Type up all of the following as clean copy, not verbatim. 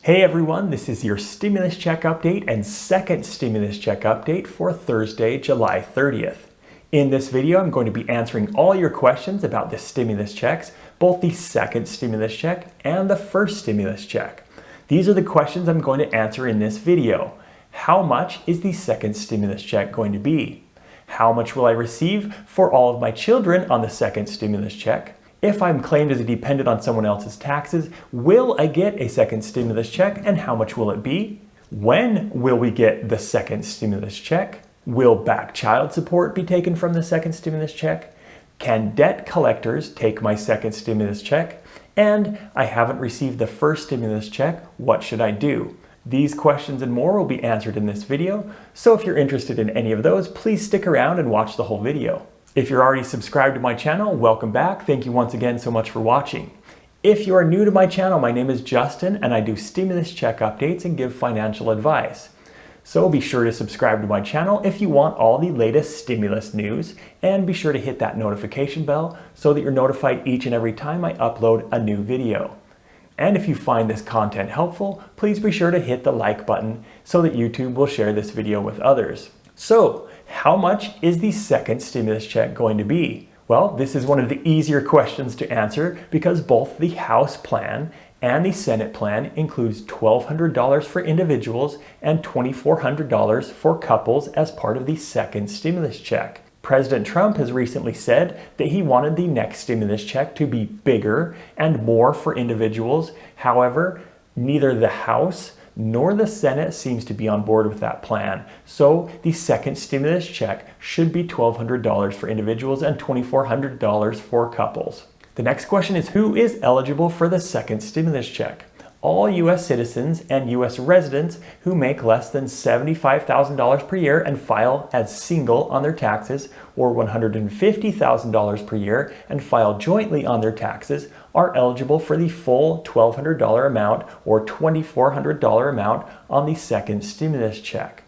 Hey everyone, this is your stimulus check update and second stimulus check update for Thursday, July 30th. In this video, I'm going to be answering all your questions about the stimulus checks, both the second stimulus check and the first stimulus check. These are the questions I'm going to answer in this video. How much is the second stimulus check going to be? How much will I receive for all of my children on the second stimulus check? If I'm claimed as a dependent on someone else's taxes, will I get a second stimulus check and how much will it be? When will we get the second stimulus check? Will back child support be taken from the second stimulus check? Can debt collectors take my second stimulus check? And I haven't received the first stimulus check, what should I do? These questions and more will be answered in this video, so if you're interested in any of those, please stick around and watch the whole video. If you're already subscribed to my channel, welcome back. Thank you once again so much for watching. If you are new to my channel, my name is Justin and I do stimulus check updates and give financial advice. So be sure to subscribe to my channel if you want all the latest stimulus news, and be sure to hit that notification bell so that you're notified each and every time I upload a new video. And if you find this content helpful, please be sure to hit the like button so that YouTube will share this video with others. So, how much is the second stimulus check going to be? Well, this is one of the easier questions to answer because both the House plan and the Senate plan includes $1,200 for individuals and $2,400 for couples as part of the second stimulus check. President Trump has recently said that he wanted the next stimulus check to be bigger and more for individuals. However, neither the House nor the Senate seems to be on board with that plan. So the second stimulus check should be $1,200 for individuals and $2,400 for couples. The next question is, who is eligible for the second stimulus check? All U.S. citizens and U.S. residents who make less than $75,000 per year and file as single on their taxes, or $150,000 per year and file jointly on their taxes, are eligible for the full $1,200 amount or $2,400 amount on the second stimulus check.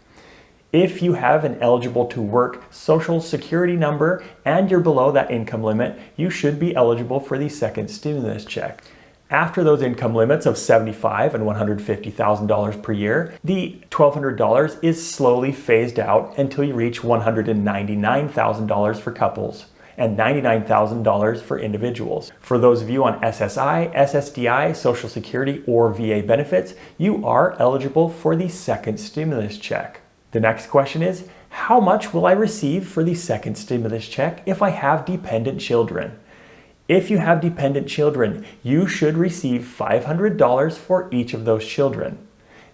If you have an eligible to work Social Security number and you're below that income limit, you should be eligible for the second stimulus check. After those income limits of $75,000 and $150,000 per year, the $1,200 is slowly phased out until you reach $199,000 for couples and $99,000 for individuals. For those of you on SSI, SSDI, Social Security, or VA benefits, you are eligible for the second stimulus check. The next question is, how much will I receive for the second stimulus check if I have dependent children? If you have dependent children, you should receive $500 for each of those children.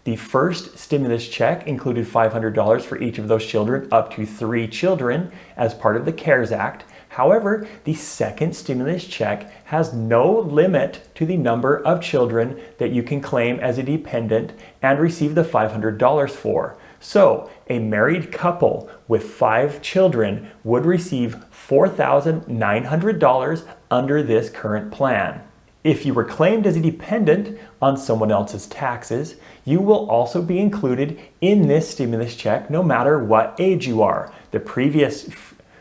The first stimulus check included $500 for each of those children up to 3 children as part of the CARES Act. However, the second stimulus check has no limit to the number of children that you can claim as a dependent and receive the $500 for. So, a married couple with 5 children would receive $4,900 under this current plan. If you were claimed as a dependent on someone else's taxes, you will also be included in this stimulus check no matter what age you are. The previous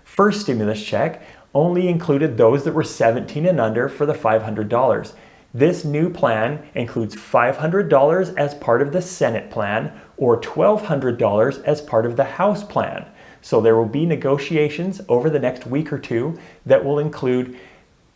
first stimulus check only included those that were 17 and under for the $500. This new plan includes $500 as part of the Senate plan or $1,200 as part of the House plan. So there will be negotiations over the next week or two that will include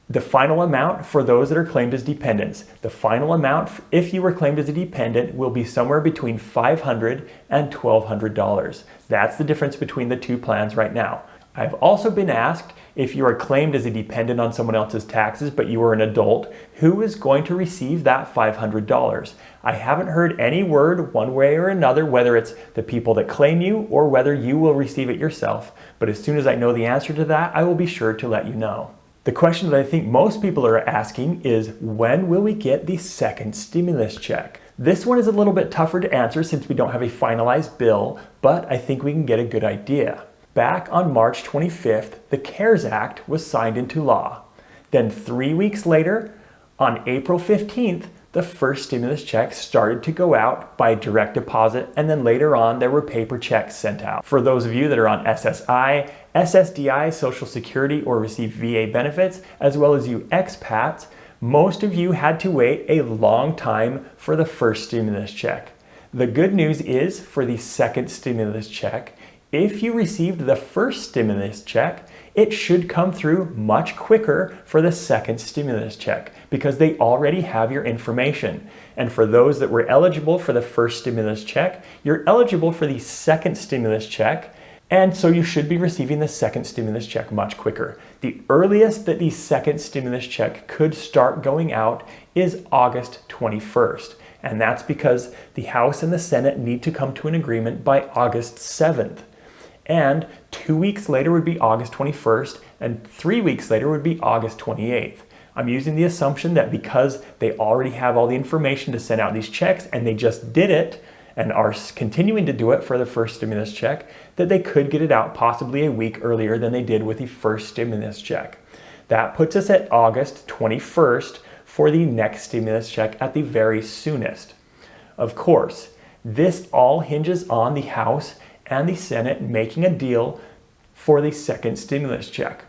the final amount for those that are claimed as dependents. The final amount, if you were claimed as a dependent, will be somewhere between $500 and $1,200. That's the difference between the two plans right now. I've also been asked, if you are claimed as a dependent on someone else's taxes but you are an adult, who is going to receive that $500? I haven't heard any word one way or another whether it's the people that claim you or whether you will receive it yourself. But as soon as I know the answer to that, I will be sure to let you know. The question that I think most people are asking is, when will we get the second stimulus check? This one is a little bit tougher to answer since we don't have a finalized bill, but I think we can get a good idea. Back on March 25th, the CARES Act was signed into law. Then 3 weeks later, on April 15th, the first stimulus check started to go out by direct deposit, and then later on there were paper checks sent out. For those of you that are on SSI, SSDI, Social Security, or receive VA benefits, as well as you expats, Most of you had to wait a long time for the first stimulus check. The good news is for the second stimulus check, if you received the first stimulus check, it should come through much quicker for the second stimulus check because they already have your information. And for those that were eligible for the first stimulus check, you're eligible for the second stimulus check, and so you should be receiving the second stimulus check much quicker. The earliest that the second stimulus check could start going out is August 21st. And that's because the House and the Senate need to come to an agreement by August 7th. And 2 weeks later would be August 21st, and 3 weeks later would be August 28th. I'm using the assumption that because they already have all the information to send out these checks and they just did it and are continuing to do it for the first stimulus check, that they could get it out possibly a week earlier than they did with the first stimulus check. That puts us at August 21st for the next stimulus check at the very soonest. Of course, this all hinges on the House and the Senate making a deal for the second stimulus check.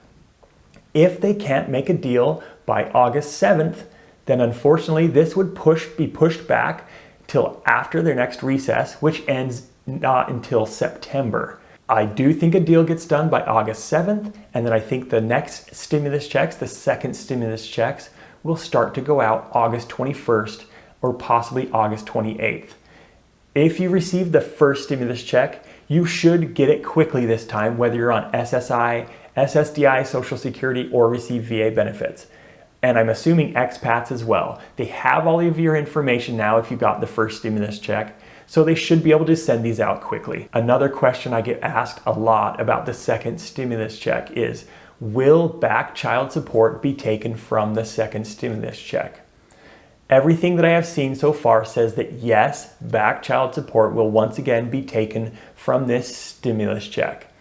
If they can't make a deal by August 7th, then unfortunately this would be pushed back till after their next recess, which ends not until September. I do think a deal gets done by August 7th, and then I think the next stimulus checks, the second stimulus checks, will start to go out August 21st or possibly August 28th. If you receive the first stimulus check, you should get it quickly this time, whether you're on SSI, SSDI, Social Security, or receive VA benefits. And I'm assuming expats as well. They have all of your information now if you got the first stimulus check, so they should be able to send these out quickly. Another question I get asked a lot about the second stimulus check is, will back child support be taken from the second stimulus check? Everything that I have seen so far says that yes, back child support will once again be taken from this stimulus check.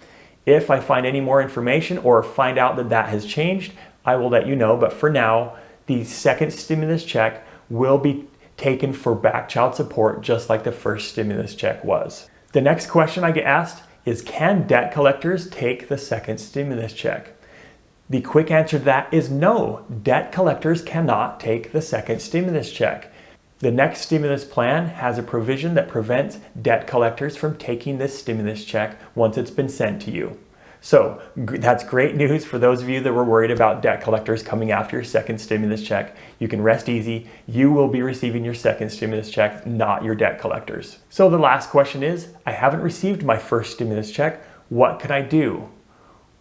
If I find any more information or find out that that has changed, I will let you know. But for now, the second stimulus check will be taken for back child support just like the first stimulus check was. The next question I get asked is, can debt collectors take the second stimulus check? The quick answer to that is no. Debt collectors cannot take the second stimulus check. The next stimulus plan has a provision that prevents debt collectors from taking this stimulus check once it's been sent to you. So that's great news for those of you that were worried about debt collectors coming after your second stimulus check. You can rest easy. You will be receiving your second stimulus check, not your debt collectors. So the last question is, I haven't received my first stimulus check. What can I do?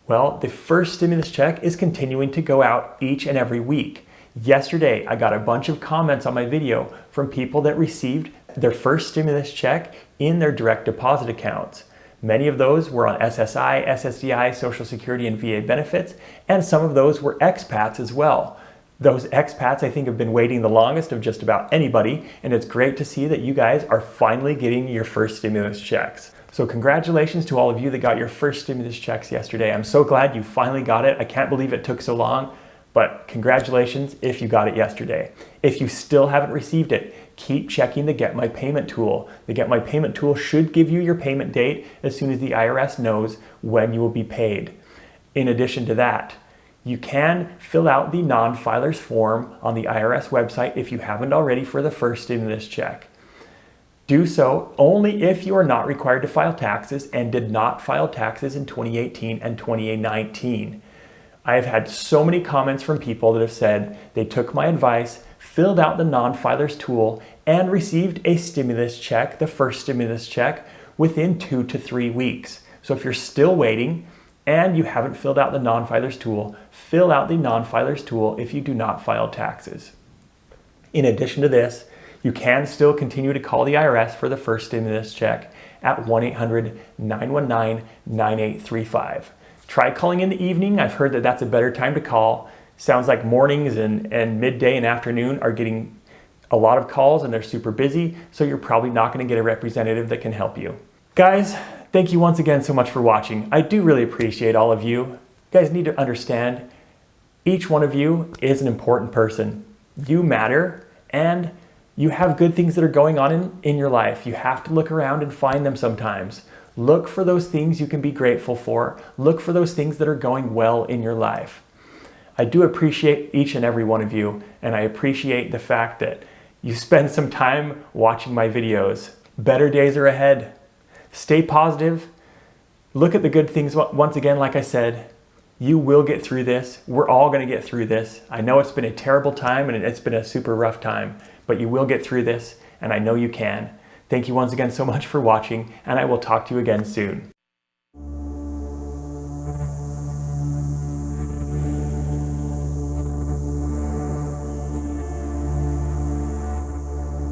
Well, the first stimulus check is continuing to go out each and every week. Yesterday, I got a bunch of comments on my video from people that received their first stimulus check in their direct deposit accounts. Many of those were on SSI, SSDI, Social Security, and VA benefits, and some of those were expats as well. Those expats, I think, have been waiting the longest of just about anybody, and it's great to see that you guys are finally getting your first stimulus checks. So congratulations to all of you that got your first stimulus checks yesterday. I'm so glad you finally got it. I can't believe it took so long, but congratulations if you got it yesterday. If you still haven't received it, keep checking the Get My Payment tool. The Get My Payment tool should give you your payment date as soon as the IRS knows when you will be paid. In addition to that, you can fill out the non-filers form on the IRS website if you haven't already for the first stimulus check. Do so only if you are not required to file taxes and did not file taxes in 2018 and 2019. I have had so many comments from people that have said they took my advice, filled out the non-filers tool, and received a stimulus check, the first stimulus check, within 2 to 3 weeks. So if you're still waiting and you haven't filled out the non-filers tool, fill out the non-filers tool if you do not file taxes. In addition to this, you can still continue to call the IRS for the first stimulus check at 1-800-919-9835. Try calling in the evening. I've heard that that's a better time to call. Sounds like mornings and midday and afternoon are getting a lot of calls and they're super busy, so you're probably not going to get a representative that can help you. Guys, thank you once again so much for watching. I do really appreciate all of you. You guys need to understand, each one of you is an important person. You matter, and you have good things that are going on in your life. You have to look around and find them sometimes. Look for those things you can be grateful for. Look for those things that are going well in your life. I do appreciate each and every one of you, and I appreciate the fact that you spend some time watching my videos. Better days are ahead. Stay positive. Look at the good things. Once again, like I said, you will get through this. We're all going to get through this. I know it's been a terrible time and it's been a super rough time, but you will get through this, and I know you can. Thank you once again so much for watching, and I will talk to you again soon.